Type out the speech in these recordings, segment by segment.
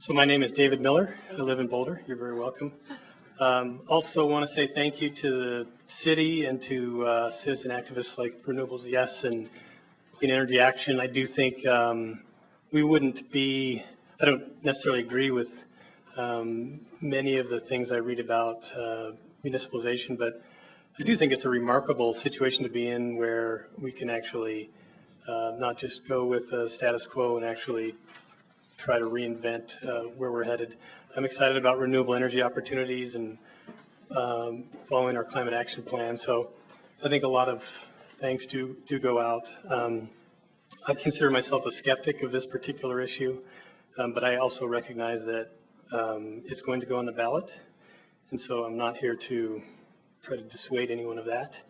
So my name is David Miller. I live in Boulder. You're very welcome. Also want to say thank you to the city and to citizen activists like Renewables Yes and Clean Energy Action. I do think we wouldn't be, I don't necessarily agree with many of the things I read about municipalization, but I do think it's a remarkable situation to be in where we can actually not just go with the status quo and actually try to reinvent where we're headed. I'm excited about renewable energy opportunities and following our climate action plan. So I think a lot of thanks do go out. I consider myself a skeptic of this particular issue, but I also recognize that it's going to go on the ballot. And so I'm not here to try to dissuade anyone of that.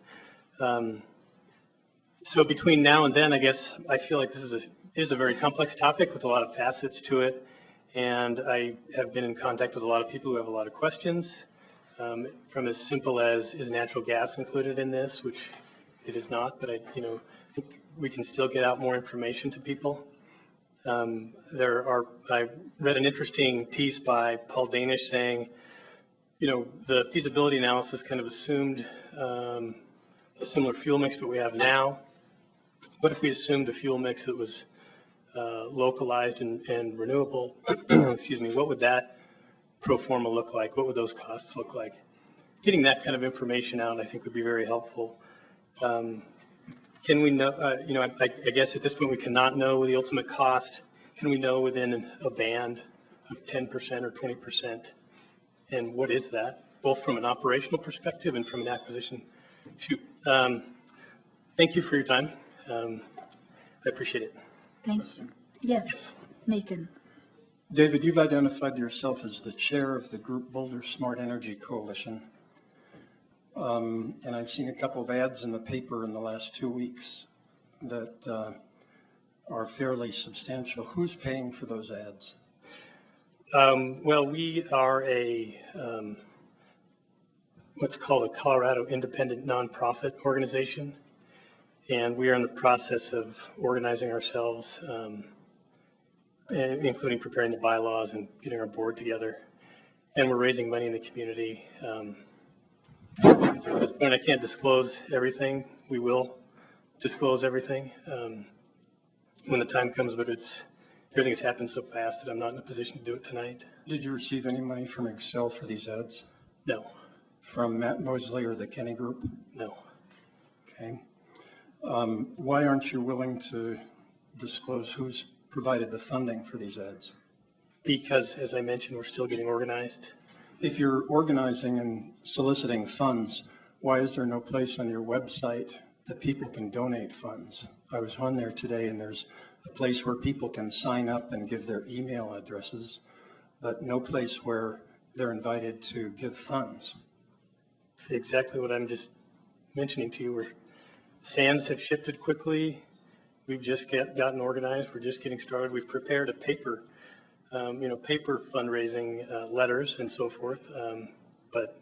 So between now and then, I guess I feel like this is a very complex topic with a lot of facets to it. And I have been in contact with a lot of people who have a lot of questions, from as simple as, is natural gas included in this, which it is not, but I think we can still get out more information to people. I read an interesting piece by Paul Danish saying, the feasibility analysis kind of assumed a similar fuel mix to what we have now. What if we assumed a fuel mix that was localized and renewable? Excuse me, what would that pro forma look like? What would those costs look like? Getting that kind of information out, I think, would be very helpful. Can we know, I guess at this point we cannot know the ultimate cost. Can we know within a band of 10% or 20%? And what is that, both from an operational perspective and from an acquisition? Thank you for your time. I appreciate it. Thank you. Yes, Macon. David, you've identified yourself as the chair of the group Boulder Smart Energy Coalition. And I've seen a couple of ads in the paper in the last 2 weeks that are fairly substantial. Who's paying for those ads? Well, we are what's called a Colorado Independent Nonprofit Organization. And we are in the process of organizing ourselves, including preparing the bylaws and getting our board together. And we're raising money in the community. So at this point, I can't disclose everything. We will disclose everything when the time comes, but everything has happened so fast that I'm not in a position to do it tonight. Did you receive any money from Excel for these ads? No. From Matt Mosley or the Kenny Group? No. Okay. Why aren't you willing to disclose who's provided the funding for these ads? Because, as I mentioned, we're still getting organized. If you're organizing and soliciting funds, why is there no place on your website that people can donate funds? I was on there today and there's a place where people can sign up and give their email addresses, but no place where they're invited to give funds. Exactly what I'm just mentioning to you. Sands have shifted quickly. We've just gotten organized. We're just getting started. We've prepared a paper fundraising letters and so forth. But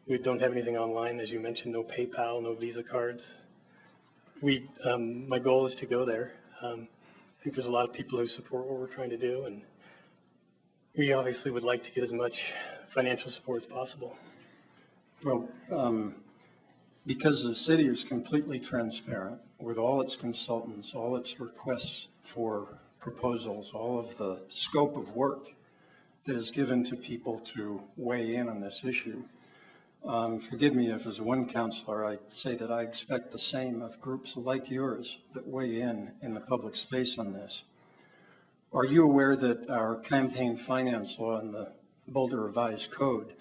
we don't have anything online, as you mentioned. No PayPal, no Visa cards. My goal is to go there. I think there's a lot of people who support what we're trying to do, and we obviously would like to get as much financial support as possible. Well, because the city is completely transparent with all its consultants, all its requests for proposals, all of the scope of work that is given to people to weigh in on this issue. Forgive me if as one counselor I say that I expect the same of groups like yours that weigh in the public space on this. Are you aware that our campaign finance law and the Boulder Revised Code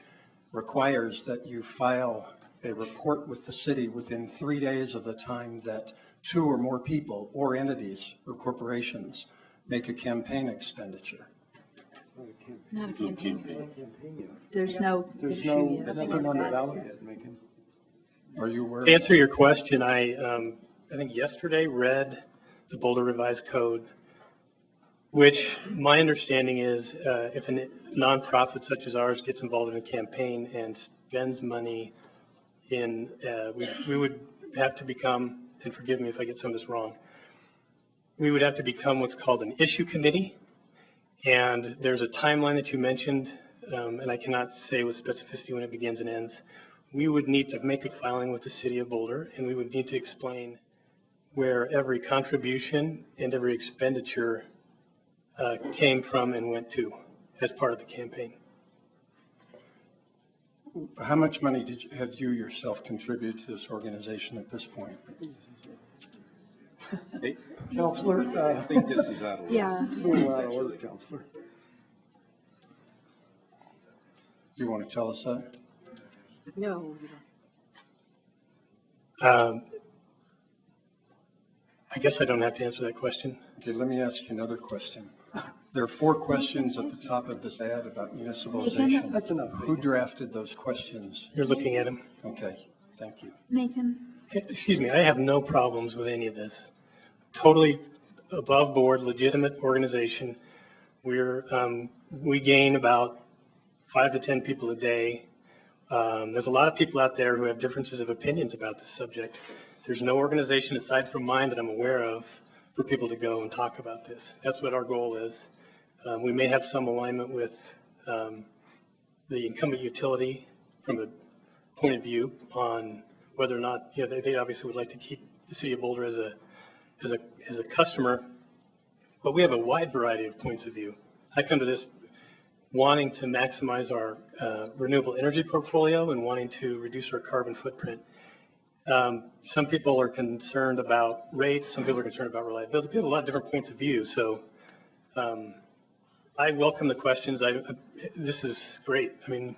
requires that you file a report with the city within 3 days of the time that 2 or more people or entities or corporations make a campaign expenditure? Not a campaign. There's no nothing on the ballot yet, Macon. Are you aware? To answer your question, I think yesterday read the Boulder Revised Code, which my understanding is if a nonprofit such as ours gets involved in a campaign and spends money we would have to become, and forgive me if I get some of this wrong, we would have to become what's called an issue committee. And there's a timeline that you mentioned, and I cannot say with specificity when it begins and ends. We would need to make a filing with the city of Boulder, and we would need to explain where every contribution and every expenditure came from and went to as part of the campaign. How much money have you yourself contributed to this organization at this point? Counselor, I think this is out of order. Yeah. a little out of order, Counselor. Do you want to tell us that? No. I guess I don't have to answer that question. Okay, let me ask you another question. There are 4 questions at the top of this ad about municipalization. That's enough. Who drafted those questions? You're looking at him. Okay, thank you. Macon, Excuse me, I have no problems with any of this. Totally above board, legitimate organization. We gain about 5 to 10 people a day. There's a lot of people out there who have differences of opinions about this subject. There's no organization aside from mine that I'm aware of for people to go and talk about this. That's what our goal is. We may have some alignment with the incumbent utility from a point of view on whether or not, they obviously would like to keep the city of Boulder as a customer, but we have a wide variety of points of view. I come to this wanting to maximize our renewable energy portfolio and wanting to reduce our carbon footprint. Some people are concerned about rates, some people are concerned about reliability. We have a lot of different points of view, so I welcome the questions. This is great. I mean,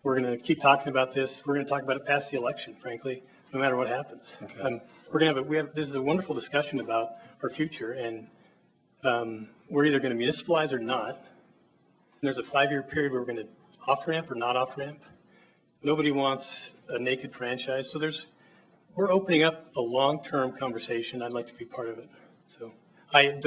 we're going to keep talking about this. We're going to talk about it past the election, frankly, no matter what happens. Okay. We're going to have this is a wonderful discussion about our future, and we're either going to municipalize or not. And there's a 5-year period where we're going to off-ramp or not off-ramp. Nobody wants a naked franchise, so we're opening up a long-term conversation. I'd like to be part of it. So I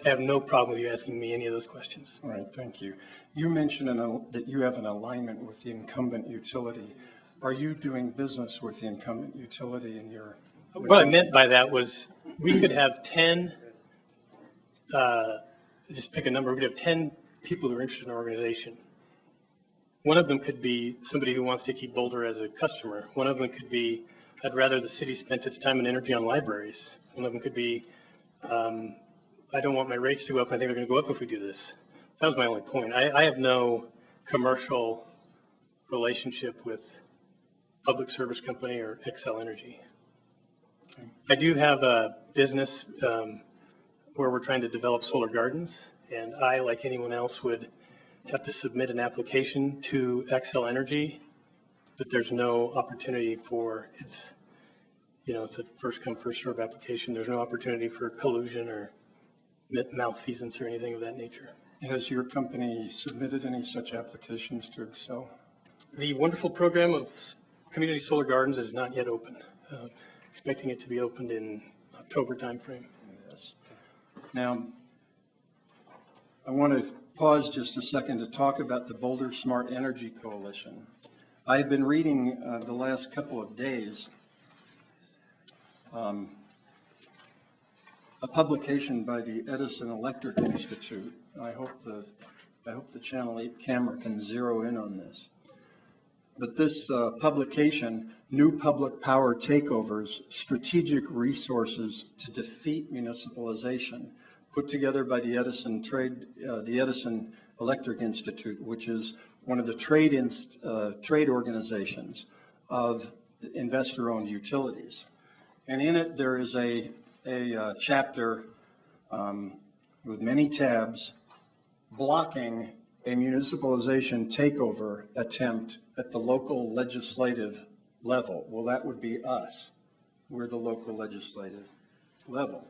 have no problem with you asking me any of those questions. All right, thank you. You mentioned that you have an alignment with the incumbent utility. Are you doing business with the incumbent utility in your? What I meant by that was we could have 10, just pick a number, we could have 10 people who are interested in our organization. One of them could be somebody who wants to keep Boulder as a customer. One of them could be, I'd rather the city spent its time and energy on libraries. One of them could be, I don't want my rates to go up. I think they're going to go up if we do this. That was my only point. I have no commercial relationship with public service company or Xcel Energy. I do have a business where we're trying to develop solar gardens, and I, like anyone else, would have to submit an application to Xcel Energy, but there's no opportunity for it's a first come, first serve application. There's no opportunity for collusion or malfeasance or anything of that nature. Has your company submitted any such applications to Xcel? The wonderful program of community solar gardens is not yet open. Expecting it to be opened in October timeframe. Yes. Now, I want to pause just a second to talk about the Boulder Smart Energy Coalition. I've been reading the last couple of days a publication by the Edison Electric Institute. I hope the Channel 8 camera can zero in on this. But this publication, New Public Power Takeovers, Strategic Resources to Defeat Municipalization, put together by the Edison Electric Institute, which is one of the trade organizations of investor-owned utilities. And in it, there is a chapter with many tabs blocking a municipalization takeover attempt at the local legislative level. Well, that would be us. We're the local legislative level.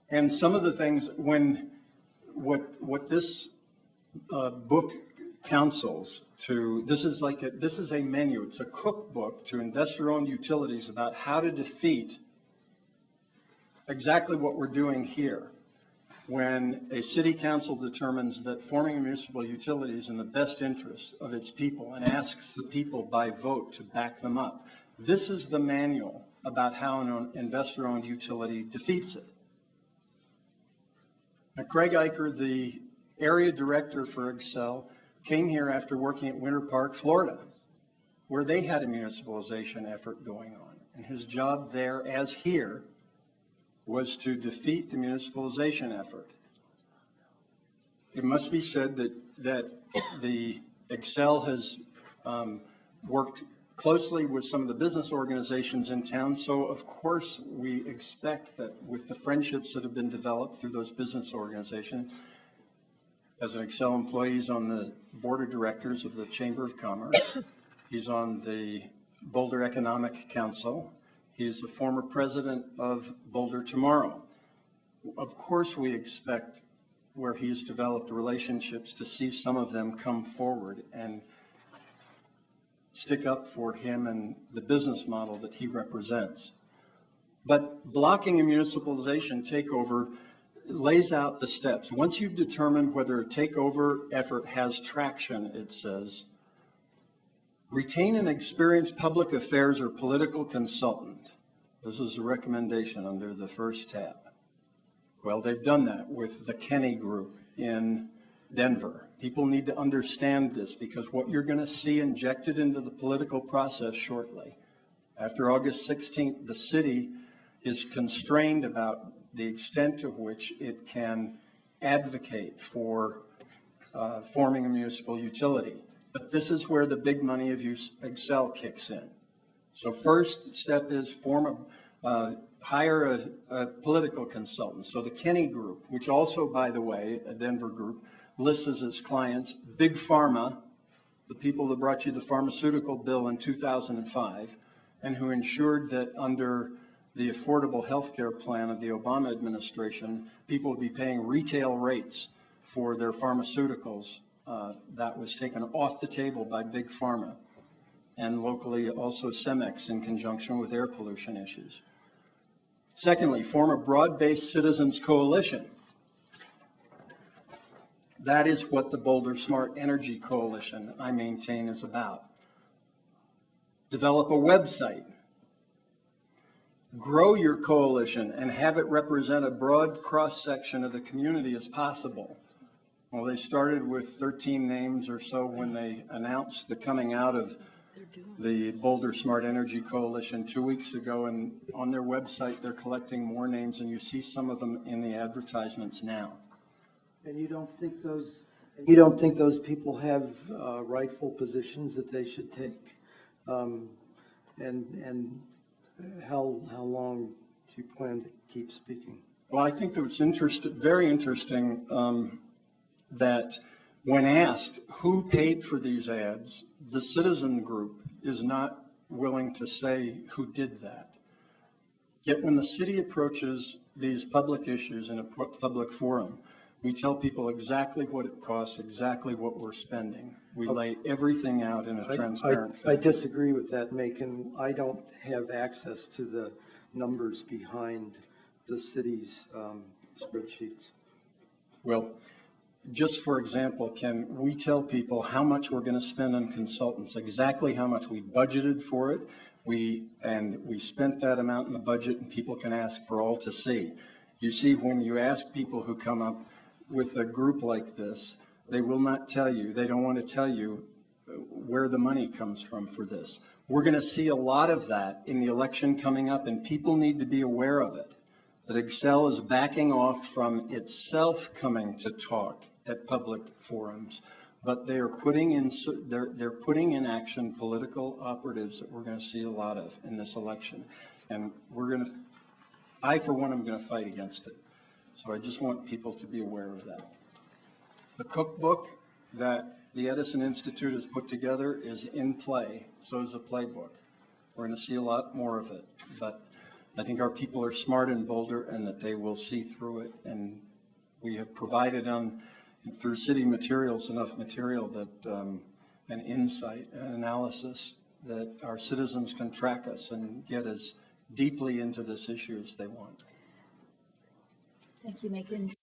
And some of the things, what this book counsels to, this is a menu, it's a cookbook to investor-owned utilities about how to defeat exactly what we're doing here. When a city council determines that forming municipal utility is in the best interest of its people and asks the people by vote to back them up. This is the manual about how an investor-owned utility defeats it. Craig Eicher, the area director for Excel, came here after working at Winter Park, Florida, where they had a municipalization effort going on. And his job there, as here, was to defeat the municipalization effort. It must be said that the Excel has worked closely with some of the business organizations in town. So of course we expect that with the friendships that have been developed through those business organizations, as an Excel employee, he's on the board of directors of the Chamber of Commerce. He's on the Boulder Economic Council. He's the former president of Boulder Tomorrow. Of course we expect where he's developed relationships to see some of them come forward and stick up for him and the business model that he represents. But blocking a municipalization takeover lays out the steps. Once you've determined whether a takeover effort has traction, it says, retain an experienced public affairs or political consultant. This is a recommendation under the first tab. Well, they've done that with the Kenny Group in Denver. People need to understand this because what you're going to see injected into the political process shortly. After August 16th, the city is constrained about the extent to which it can advocate for forming a municipal utility. But this is where the big money of Excel kicks in. So first step is hire a political consultant. So the Kenny Group, which also, by the way, a Denver group, lists as its clients Big Pharma, the people that brought you the pharmaceutical bill in 2005, and who ensured that under the Affordable Health Care Plan of the Obama administration, people would be paying retail rates for their pharmaceuticals. That was taken off the table by Big Pharma, and locally also Cemex in conjunction with air pollution issues. Secondly, form a broad-based citizens coalition. That is what the Boulder Smart Energy Coalition I maintain is about. Develop a website. Grow your coalition and have it represent a broad cross-section of the community as possible. Well, they started with 13 names or so when they announced the coming out of the Boulder Smart Energy Coalition 2 weeks ago, and on their website they're collecting more names, and you see some of them in the advertisements now. And you don't think those people have rightful positions that they should take? And how long do you plan to keep speaking? Well, I think that it's very interesting that when asked who paid for these ads, the citizen group is not willing to say who did that. Yet when the city approaches these public issues in a public forum, we tell people exactly what it costs, exactly what we're spending. We lay everything out in a transparent fashion. I disagree with that, Macon. I don't have access to the numbers behind the city's spreadsheets. Well, just for example, can we tell people how much we're going to spend on consultants, exactly how much we budgeted for it, we spent that amount in the budget, and people can ask for all to see. You see, when you ask people who come up with a group like this, they will not tell you, they don't want to tell you where the money comes from for this. We're going to see a lot of that in the election coming up, and people need to be aware of it, that Excel is backing off from itself coming to talk at public forums, but they're putting in action political operatives that we're going to see a lot of in this election. And I, for one, am going to fight against it. So I just want people to be aware of that. The cookbook that the Edison Institute has put together is in play. So is the playbook. We're going to see a lot more of it. But I think our people are smart in Boulder and that they will see through it. And we have provided through city materials enough material that an insight, an analysis that our citizens can track us and get as deeply into this issue as they want. Thank you, Macon.